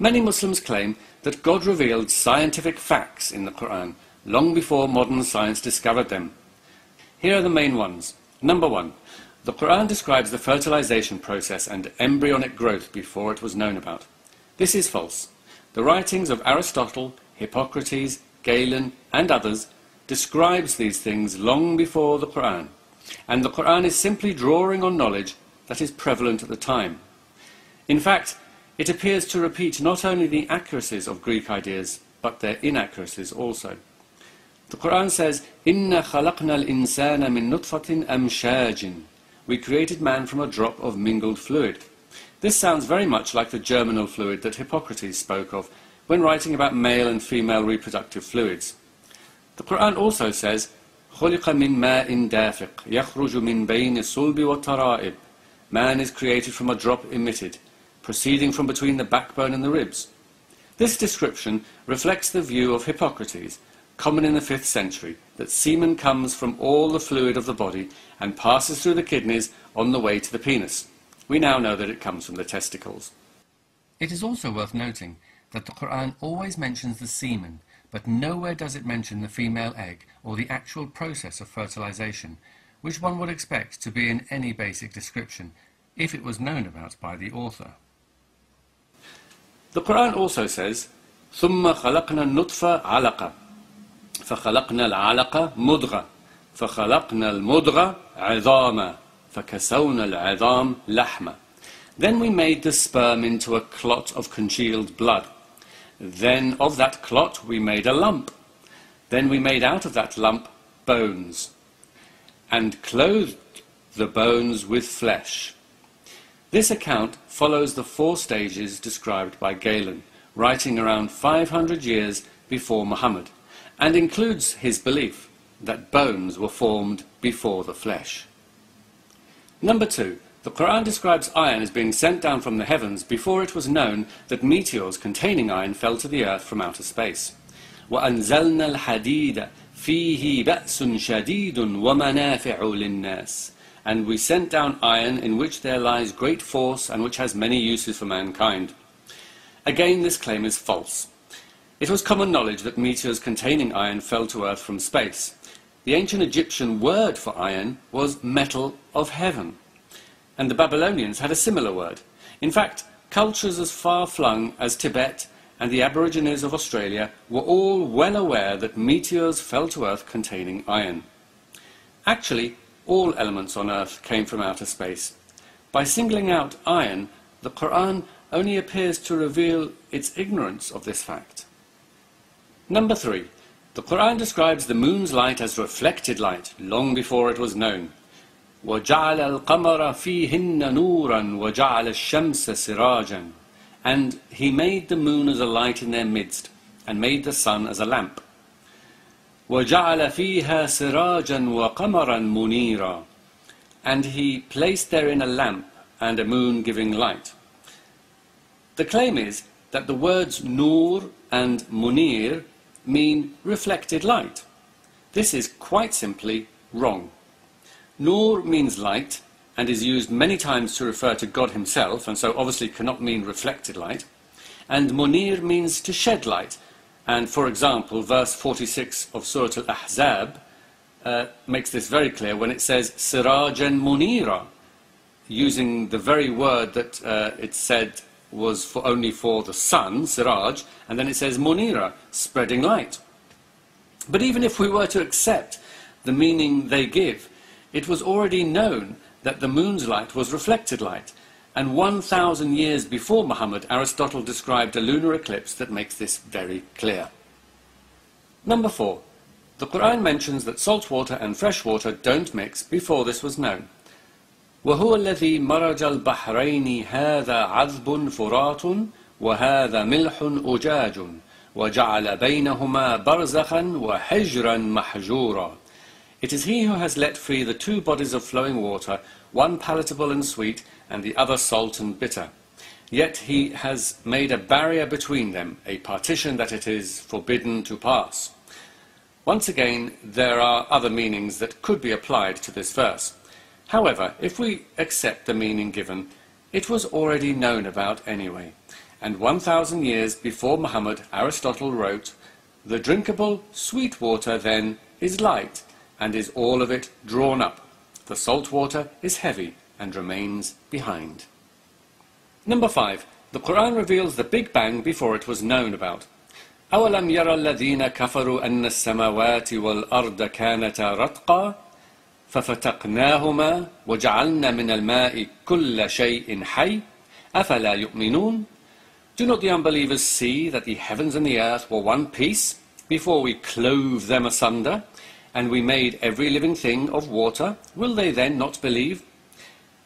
Many Muslims claim that God revealed scientific facts in the Qur'an long before modern science discovered them. Here are the main ones. Number 1. The Qur'an describes the fertilization process and embryonic growth before it was known about. This is false. The writings of Aristotle, Hippocrates, Galen and others describes these things long before the Qur'an, and the Qur'an is simply drawing on knowledge that is prevalent at the time. In fact, it appears to repeat not only the accuracies of Greek ideas, but their inaccuracies also. The Qur'an says, "Inna khalaqna al-insana min nutfatin amshajin." We created man from a drop of mingled fluid. This sounds very much like the germinal fluid that Hippocrates spoke of when writing about male and female reproductive fluids. The Qur'an also says, خُلِقَ مِن مَاءٍ دَافِقٍ يَخْرُجُ مِن بَيْنِ الصُّلْبِ وَالتَّرَائِبِ. Man is created from a drop emitted, proceeding from between the backbone and the ribs. This description reflects the view of Hippocrates, common in the 5th century, that semen comes from all the fluid of the body and passes through the kidneys on the way to the penis. We now know that it comes from the testicles. It is also worth noting that the Qur'an always mentions the semen, but nowhere does it mention the female egg or the actual process of fertilization, which one would expect to be in any basic description, if it was known about by the author. The Qur'an also says, ثُمَّ خَلَقْنَا النُّطْفَةَ عَلَقًا فَخَلَقْنَا الْعَلَقَ مُضْغَةً فَخَلَقْنَا الْمُضْغَةَ عِظَامًا فَكَسَوْنَا الْعِظَامَ لَحْمًا. Then we made the sperm into a clot of congealed blood. Then of that clot we made a lump. Then we made out of that lump bones, and clothed the bones with flesh. This account follows the 4 stages described by Galen, writing around 500 years before Muhammad, and includes his belief that bones were formed before the flesh. Number 2. The Qur'an describes iron as being sent down from the heavens before it was known that meteors containing iron fell to the earth from outer space. وَأَنزَلْنَا الْحَدِيدَ فِيهِ بَأْسٌ شَدِيدٌ وَمَنَافِعُ لِلنَّاسِ. And we sent down iron in which there lies great force and which has many uses for mankind. Again, this claim is false. It was common knowledge that meteors containing iron fell to earth from space. The ancient Egyptian word for iron was metal of heaven, and the Babylonians had a similar word. In fact, cultures as far-flung as Tibet and the Aborigines of Australia were all well aware that meteors fell to earth containing iron. Actually, all elements on earth came from outer space. By singling out iron, the Qur'an only appears to reveal its ignorance of this fact. Number 3. The Qur'an describes the moon's light as reflected light long before it was known. وَجَعَلَ الْقَمَرَ فِيهِنَّ نُورًا وَجَعَلَ الشَّمْسَ سِرَاجًا. And he made the moon as a light in their midst, and made the sun as a lamp. وَجَعَلَ فِيهَا سِرَاجًا وَقَمَرًا مُنِيرًا. And he placed therein a lamp and a moon giving light. The claim is that the words nur and munir mean reflected light. This is quite simply wrong. Nur means light and is used many times to refer to God himself, and so obviously cannot mean reflected light. And munir means to shed light. And for example, verse 46 of Surah Al-Ahzab makes this very clear when it says sirajan munira, using the very word that it said was only for the sun, siraj, and then it says munira, spreading light. But even if we were to accept the meaning they give, it was already known that the moon's light was reflected light, and 1,000 years before Muhammad, Aristotle described a lunar eclipse that makes this very clear. Number 4. The Qur'an mentions that salt water and fresh water don't mix before this was known. وَهُوَ الَّذِي مَرَجَ الْبَحْرَيْنِ هَذَا عَذْبٌ فُرَاتٌ وَهَذَا مِلْحٌ أُجَاجٌ وَجَعَلَ بَيْنَهُمَا بَرْزَخًا وَحِجْرًا مَحْجُورًا. It is he who has let free the 2 bodies of flowing water, one palatable and sweet, and the other salt and bitter. Yet he has made a barrier between them, a partition that it is forbidden to pass. Once again, there are other meanings that could be applied to this verse. However, if we accept the meaning given, it was already known about anyway, And 1,000 years before Muhammad, Aristotle wrote, "The drinkable sweet water then is light, and is all of it drawn up. The salt water is heavy and remains behind." Number 5. The Qur'an reveals the Big Bang before it was known about. أَوَلَمْ يَرَ الَّذِينَ كَفَرُوا أَنَّ السَّمَاوَاتِ وَالْأَرْضَ كَانَتَا رَتْقًا فَفَتَقْنَاهُمَا وَجَعَلْنَا مِنَ الْمَاءِ كُلَّ شَيْءٍ حَيٍّ أَفَلَا يُؤْمِنُونَ. Do not the unbelievers see that the heavens and the earth were one piece before we clove them asunder, and we made every living thing of water? Will they then not believe?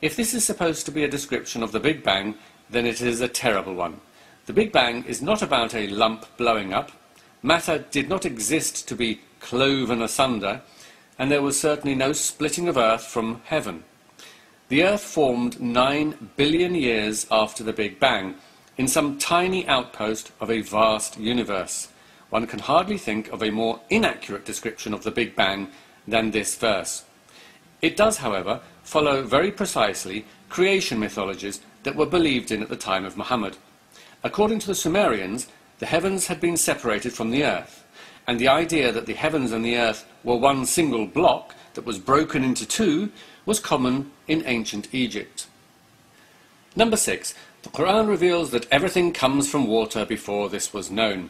If this is supposed to be a description of the Big Bang, then it is a terrible one. The Big Bang is not about a lump blowing up. Matter did not exist to be cloven asunder, and there was certainly no splitting of earth from heaven. The earth formed 9 billion years after the Big Bang, in some tiny outpost of a vast universe. One can hardly think of a more inaccurate description of the Big Bang than this verse. It does, however, follow very precisely creation mythologies that were believed in at the time of Muhammad. According to the Sumerians, the heavens had been separated from the earth, and the idea that the heavens and the earth were one single block that was broken into two was common in ancient Egypt. Number 6. The Qur'an reveals that everything comes from water before this was known.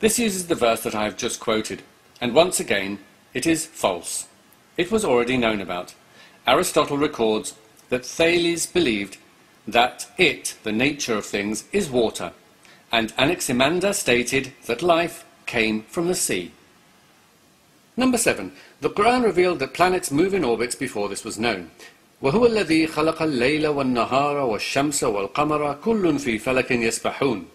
This uses the verse that I have just quoted, and once again, it is false. It was already known about. Aristotle records that Thales believed that the nature of things, is water, and Anaximander stated that life came from the sea. Number 7. The Qur'an revealed that planets move in orbits before this was known. وَهُوَ الَّذِي خَلَقَ اللَّيْلَ وَالنَّهَارَ وَالشَّمْسَ وَالْقَمَرَ كُلٌّ فِي فَلَكٍ يَسْبَحُونَ.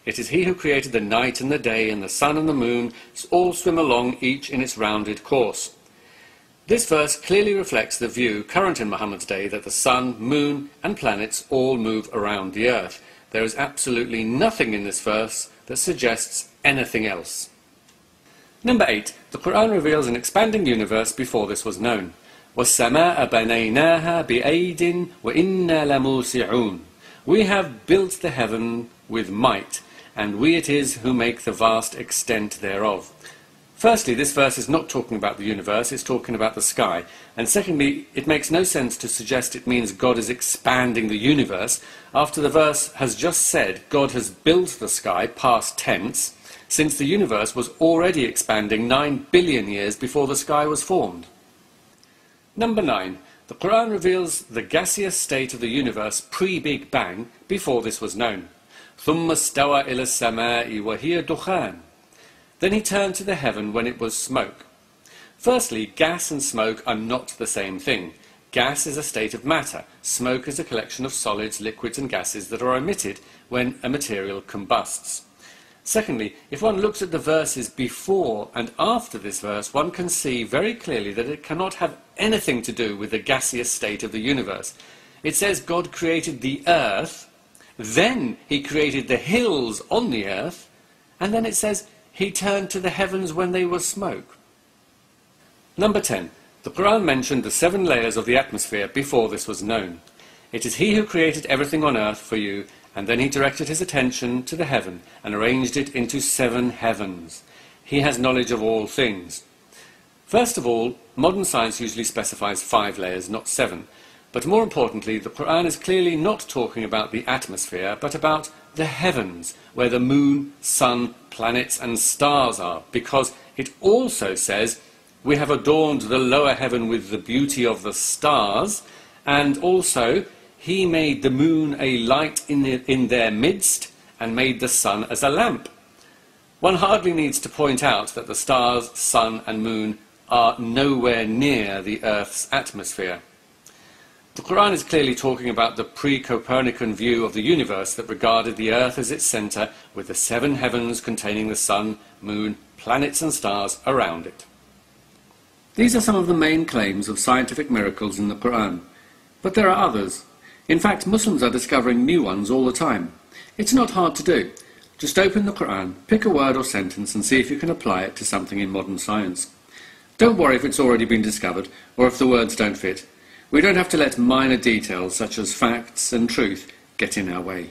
It is He who created the night and the day, and the sun and the moon all swim along, each in its rounded course. This verse clearly reflects the view current in Muhammad's day that the sun, moon and planets all move around the earth. There is absolutely nothing in this verse that suggests anything else. Number 8. The Qur'an reveals an expanding universe before this was known. وَالسَّمَاءَ بَنَيْنَاهَا بِأَيْدٍ وَإِنَّا لَمُوسِعُونَ. We have built the heaven with might, and we it is who make the vast extent thereof. Firstly, this verse is not talking about the universe, it's talking about the sky. And secondly, it makes no sense to suggest it means God is expanding the universe after the verse has just said God has built the sky, past tense, since the universe was already expanding 9 billion years before the sky was formed. Number 9. The Qur'an reveals the gaseous state of the universe pre-Big Bang before this was known. ثُمَّ اسْتَوَى إِلَى السَّمَاءِ وَهِيَ دُخَانٌ. Then he turned to the heaven when it was smoke. Firstly, gas and smoke are not the same thing. Gas is a state of matter. Smoke is a collection of solids, liquids and gases that are emitted when a material combusts. Secondly, if one looks at the verses before and after this verse, one can see very clearly that it cannot have anything to do with the gaseous state of the universe. It says God created the earth, then he created the hills on the earth, and then it says he turned to the heavens when they were smoke. Number 10. The Qur'an mentioned the 7 layers of the atmosphere before this was known. It is He who created everything on earth for you, and then He directed His attention to the heaven and arranged it into 7 heavens. He has knowledge of all things. First of all, modern science usually specifies 5 layers, not 7. But more importantly, the Qur'an is clearly not talking about the atmosphere, but about the heavens, where the moon, sun, planets and stars are, because it also says, we have adorned the lower heaven with the beauty of the stars, and also He made the moon a light in their midst, and made the sun as a lamp. One hardly needs to point out that the stars, sun and moon are nowhere near the Earth's atmosphere. The Qur'an is clearly talking about the pre-Copernican view of the universe that regarded the Earth as its centre, with the 7 heavens containing the sun, moon, planets and stars around it. These are some of the main claims of scientific miracles in the Qur'an, but there are others. In fact, Muslims are discovering new ones all the time. It's not hard to do. Just open the Qur'an, pick a word or sentence and see if you can apply it to something in modern science. Don't worry if it's already been discovered or if the words don't fit. We don't have to let minor details such as facts and truth get in our way.